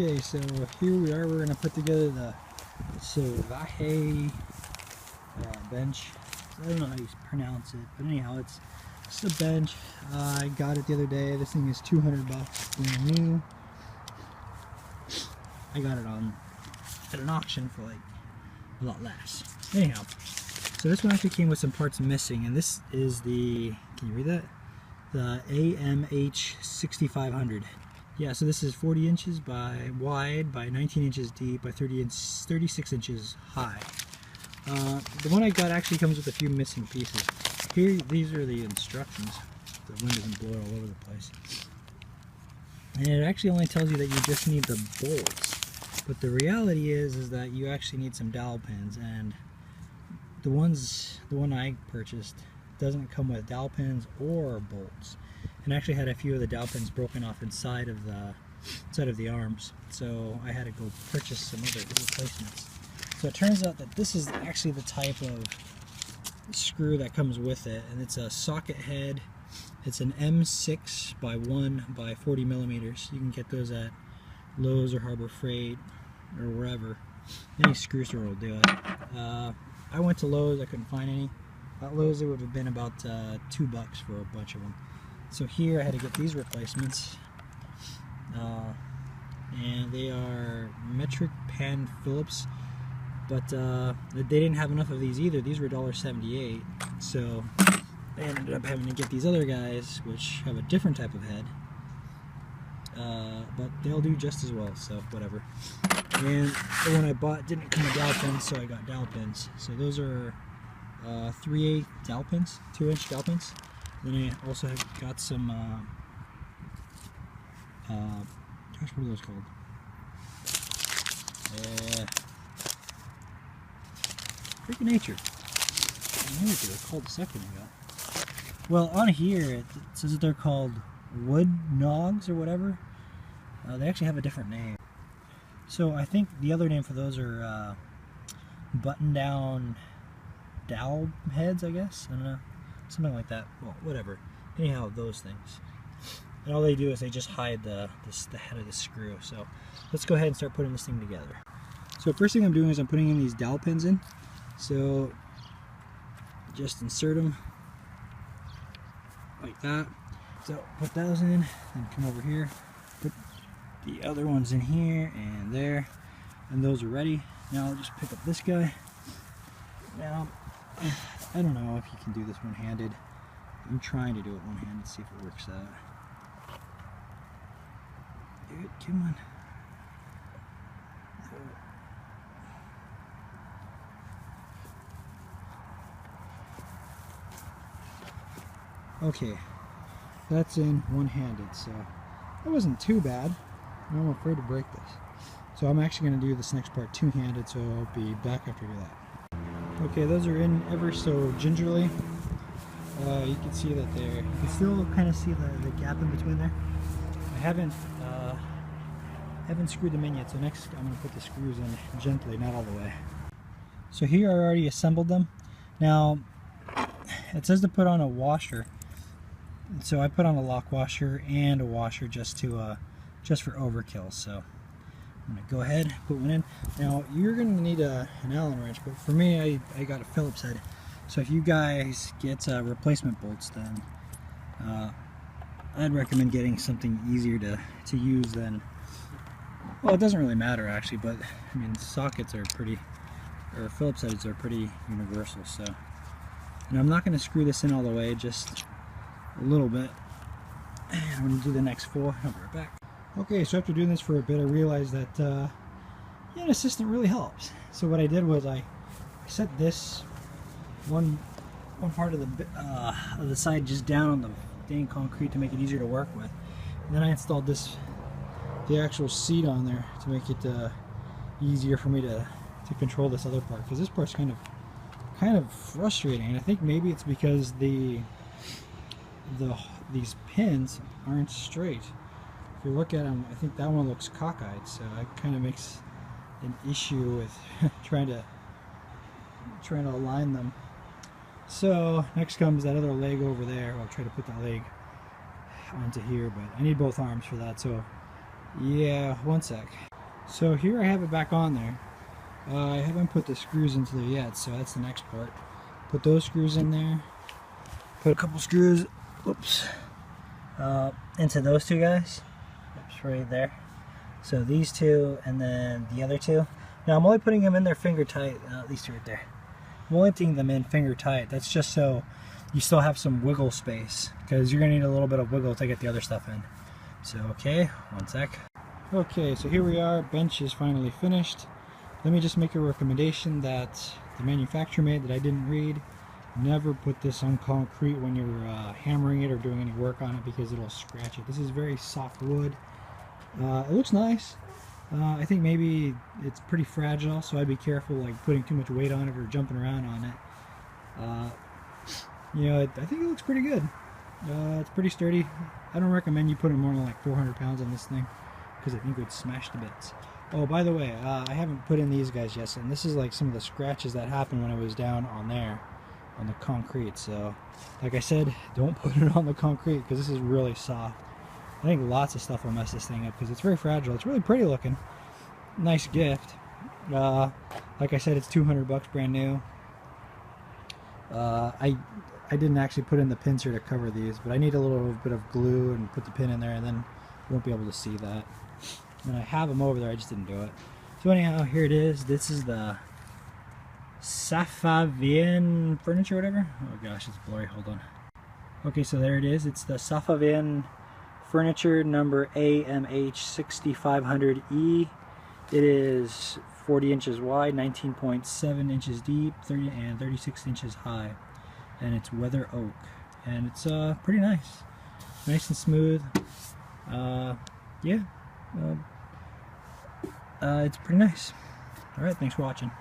Okay, so here we are. We're going to put together the Safavieh bench. So I don't know how you pronounce it, but anyhow, it's a bench. I got it the other day. This thing is 200 bucks, brand new. I got it at an auction for like a lot less. Anyhow, so this one actually came with some parts missing, and this is the, can you read that? The AMH6500. Yeah, so this is 40 inches by wide by 19 inches deep by 36 inches high. The one I got actually comes with a few missing pieces. Here, these are the instructions. The wind doesn't blow all over the place. And it actually only tells you that you just need the bolts. But the reality is that you actually need some dowel pins, and the one I purchased doesn't come with dowel pins or bolts, and actually had a few of the dowel pins broken off inside of the arms, so I had to go purchase some other replacements. So it turns out that this is actually the type of screw that comes with it, and it's a socket head. It's an M6 by 1 by 40 millimeters. You can get those at Lowe's or Harbor Freight or wherever. Any screw store will do it. I went to Lowe's, I couldn't find any. At Lowe's it would have been about $2 for a bunch of them. So here I had to get these replacements, and they are metric pan Phillips, but they didn't have enough of these either. These were $1.78, so I ended up having to get these other guys, which have a different type of head, but they'll do just as well, so whatever. And the one I bought didn't come with dowel pins, so I got dowel pins. So those are 3/8 dowel pins, 2-inch dowel pins. Then I also got some, gosh, what are those called? Freaking nature. I knew what they were called a second ago. Well, on here it says that they're called wood nogs or whatever. They actually have a different name. So I think the other name for those are button-down dowel heads, I guess. I don't know. Something like that. Well, whatever. Anyhow, those things. And all they do is they just hide the head of the screw. So let's go ahead and start putting this thing together. So first thing I'm doing is I'm putting in these dowel pins in. So just insert them like that. So put those in and come over here. Put the other ones in here and there. And those are ready. Now I'll just pick up this guy. Now, I don't know if you can do this one-handed. I'm trying to do it one-handed, see if it works out. Dude, come on. Okay, that's in one-handed, so that wasn't too bad. I'm afraid to break this. So I'm actually going to do this next part two-handed, so I'll be back after I do that. Okay, those are in ever so gingerly. You can see that there. You can still kind of see the gap in between there. I haven't screwed them in yet, so next I'm going to put the screws in gently, not all the way. So here I already assembled them. Now, it says to put on a washer. So I put on a lock washer and a washer just for overkill. So I'm going to go ahead, put one in. Now you're going to need an Allen wrench, but for me I got a Phillips head. So if you guys get replacement bolts, then I'd recommend getting something easier to use than, well, it doesn't really matter actually, but I mean sockets are pretty, or Phillips heads are pretty universal. So, and I'm not going to screw this in all the way, just a little bit. And I'm going to do the next 4. I'll be right back. Okay, so after doing this for a bit, I realized that yeah, an assistant really helps. So what I did was I set this one part of the side just down on the dang concrete to make it easier to work with. And then I installed the actual seat on there to make it easier for me to control this other part, because this part's kind of frustrating. And I think maybe it's because these pins aren't straight. If you look at them, I think that one looks cockeyed, so it kind of makes an issue with trying to align them. So next comes that other leg over there. I'll try to put that leg onto here, but I need both arms for that, so Yeah, one sec. So here I have it back on there. I haven't put the screws into there yet, so that's the next part. Put those screws in there. Put a couple screws, oops, into those two guys. Oops, right there. So these two, and then the other two. Now I'm only putting them in there finger tight. These two right there. I'm only putting them in finger tight. That's just so you still have some wiggle space, because you're gonna need a little bit of wiggle to get the other stuff in. So okay, one sec. Okay, so here we are. Bench is finally finished. Let me just make a recommendation that the manufacturer made that I didn't read. Never put this on concrete when you're hammering it or doing any work on it, because it'll scratch it. This is very soft wood. It looks nice. I think maybe it's pretty fragile, so I'd be careful like putting too much weight on it or jumping around on it. You know, I think it looks pretty good. It's pretty sturdy. I don't recommend you putting more than like 400 pounds on this thing, because I think it would smash to bits. Oh, by the way, I haven't put in these guys yet, and this is like some of the scratches that happened when I was down on there, on the concrete. So, like I said, don't put it on the concrete, because this is really soft. I think lots of stuff will mess this thing up, because it's very fragile. It's really pretty looking. Nice gift. Like I said, it's 200 bucks brand new. I didn't actually put in the pincer to cover these, but I need a little bit of glue and put the pin in there, and then you won't be able to see that. And I have them over there, I just didn't do it. So anyhow, here it is. This is the Safavieh furniture, whatever. Oh gosh, it's blurry, hold on. Okay, so there it is. It's the Safavieh furniture number AMH6500E. It is 40 inches wide, 19.7 inches deep, 30 and 36 inches high. And it's weather oak. And it's pretty nice. Nice and smooth. Yeah. It's pretty nice. Alright, thanks for watching.